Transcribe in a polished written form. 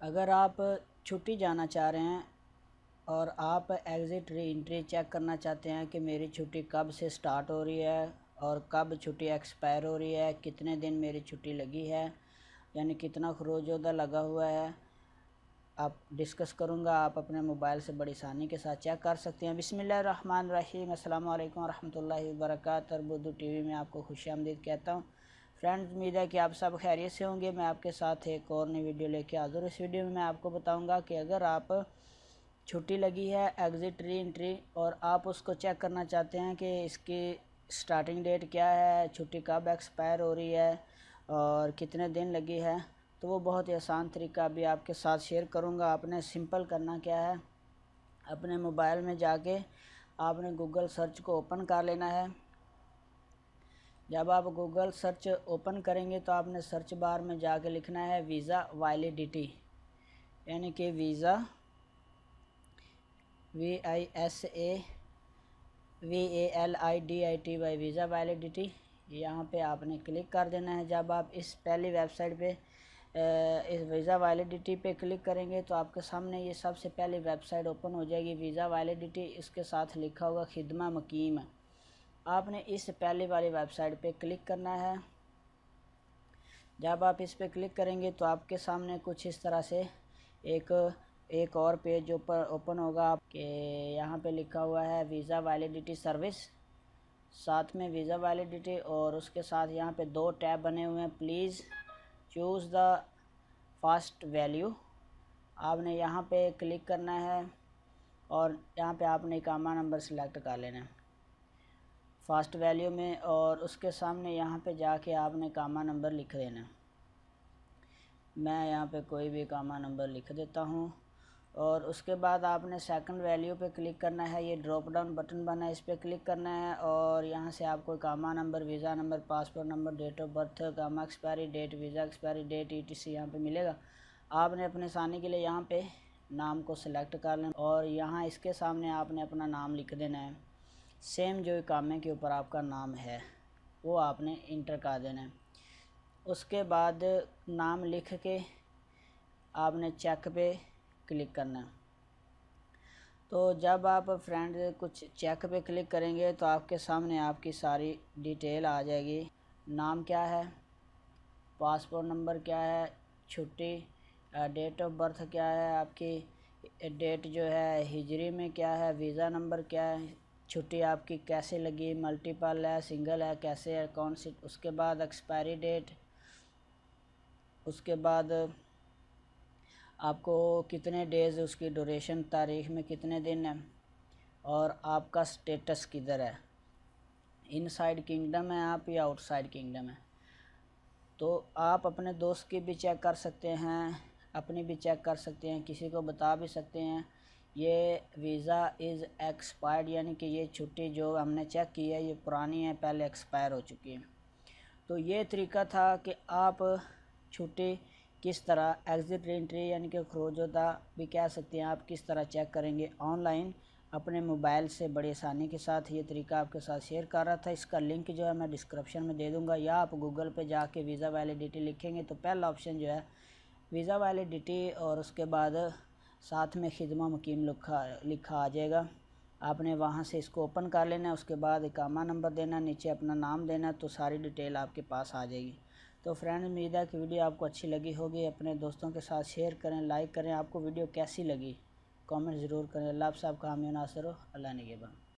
अगर आप छुट्टी जाना चाह रहे हैं और आप एग्ज़िट री एंट्री चेक करना चाहते हैं कि मेरी छुट्टी कब से स्टार्ट हो रही है और कब छुट्टी एक्सपायर हो रही है, कितने दिन मेरी छुट्टी लगी है, यानी कितना खरोजोदा लगा हुआ है, आप डिस्कस करूँगा। आप अपने मोबाइल से बड़ी आसानी के साथ चेक कर सकते हैं। बिस्मिल्लाहिर्रहमानिर्रहीम, अस्सलाम वालेकुम रहमतुल्लाहि व बरकातहू। उर्दू टीवी में आपको खुशामदीद कहता हूँ। फ्रेंड्स, उम्मीद है कि आप सब खैरियत से होंगे। मैं आपके साथ एक और नई वीडियो लेके हाज़िर हूँ। इस वीडियो में मैं आपको बताऊँगा कि अगर आप छुट्टी लगी है एग्ज़िट री एंट्री और आप उसको चेक करना चाहते हैं कि इसकी स्टार्टिंग डेट क्या है, छुट्टी कब एक्सपायर हो रही है और कितने दिन लगी है, तो वो बहुत ही आसान तरीका अभी आपके साथ शेयर करूँगा। आपने सिंपल करना क्या है, अपने मोबाइल में जाके आपने गूगल सर्च को ओपन कर लेना है। जब आप गूगल सर्च ओपन करेंगे तो आपने सर्च बार में जाके लिखना है वीज़ा वैलिडिटी, यानी कि वीज़ा VISAVALIDITY वीज़ा वैलिडिटी, यहाँ पे आपने क्लिक कर देना है। जब आप इस पहली वेबसाइट पे इस वीज़ा वैलिडिटी पे क्लिक करेंगे तो आपके सामने ये सबसे पहली वेबसाइट ओपन हो जाएगी, वीज़ा वैलिडिटी। इसके साथ लिखा होगा खिदमा मुकीम। आपने इस पहली वाली वेबसाइट पे क्लिक करना है। जब आप इस पे क्लिक करेंगे तो आपके सामने कुछ इस तरह से एक और पेज ऊपर ओपन होगा कि यहाँ पे लिखा हुआ है वीज़ा वैलिडिटी सर्विस, साथ में वीज़ा वैलिडिटी और उसके साथ यहाँ पे दो टैब बने हुए हैं, please choose the fast value. आपने यहाँ पे क्लिक करना है और यहाँ पे आपने इकामा नंबर सेलेक्ट कर लेना है फ़ास्ट वैल्यू में, और उसके सामने यहाँ पे जाके आपने इकामा नंबर लिख देना है। मैं यहाँ पे कोई भी इकामा नंबर लिख देता हूँ और उसके बाद आपने सेकंड वैल्यू पे क्लिक करना है। ये ड्रॉप डाउन बटन बना है, इस पर क्लिक करना है और यहाँ से आपको इकामा number, visa number, passport number, date of birth, इकामा expiry date, visa expiry date, ETC यहाँ पे मिलेगा। आपने अपने आसानी के लिए यहाँ पे नाम को सिलेक्ट कर लेना और यहाँ इसके सामने आपने अपना नाम लिख देना है। सेम जो इकामे के ऊपर आपका नाम है वो आपने इंटर कर देना है। उसके बाद नाम लिख के आपने चेक पे क्लिक करना है। तो जब आप फ्रेंड कुछ चेक पे क्लिक करेंगे तो आपके सामने आपकी सारी डिटेल आ जाएगी। नाम क्या है, पासपोर्ट नंबर क्या है, छुट्टी, डेट ऑफ बर्थ क्या है, आपकी डेट जो है हिजरी में क्या है, वीज़ा नंबर क्या है, छुट्टी आपकी कैसे लगी, मल्टीपल है, सिंगल है, कैसे है, कौन सी, उसके बाद एक्सपायरी डेट, उसके बाद आपको कितने डेज़, उसकी ड्यूरेशन, तारीख़ में कितने दिन है, और आपका स्टेटस किधर है, इनसाइड किंगडम है आप या आउटसाइड किंगडम है। तो आप अपने दोस्त की भी चेक कर सकते हैं, अपनी भी चेक कर सकते हैं, किसी को बता भी सकते हैं ये वीज़ा इज़ एक्सपायर्ड, यानी कि ये छुट्टी जो हमने चेक की है ये पुरानी है, पहले एक्सपायर हो चुकी है। तो ये तरीका था कि आप छुट्टी किस तरह एग्ज़िट एंट्री यानी कि खरोजोदा भी कह सकते हैं, आप किस तरह चेक करेंगे ऑनलाइन अपने मोबाइल से बड़ी आसानी के साथ। ये तरीका आपके साथ शेयर कर रहा था। इसका लिंक जो है मैं डिस्क्रिप्शन में दे दूँगा, या आप गूगल पे जाके वीज़ा वैलिडिटी लिखेंगे तो पहला ऑप्शन जो है वीज़ा वैलिडिटी और उसके बाद साथ में खिदमा मुकीम लिखा आ जाएगा। आपने वहाँ से इसको ओपन कर लेना है, उसके बाद इकामा नंबर देना, नीचे अपना नाम देना, तो सारी डिटेल आपके पास आ जाएगी। तो फ्रेंड, उम्मीद है कि वीडियो आपको अच्छी लगी होगी। अपने दोस्तों के साथ शेयर करें, लाइक करें। आपको वीडियो कैसी लगी कमेंट ज़रूर करें। अल्लाह आप सबका हामी नासर हो। अल्लाह निगहबान।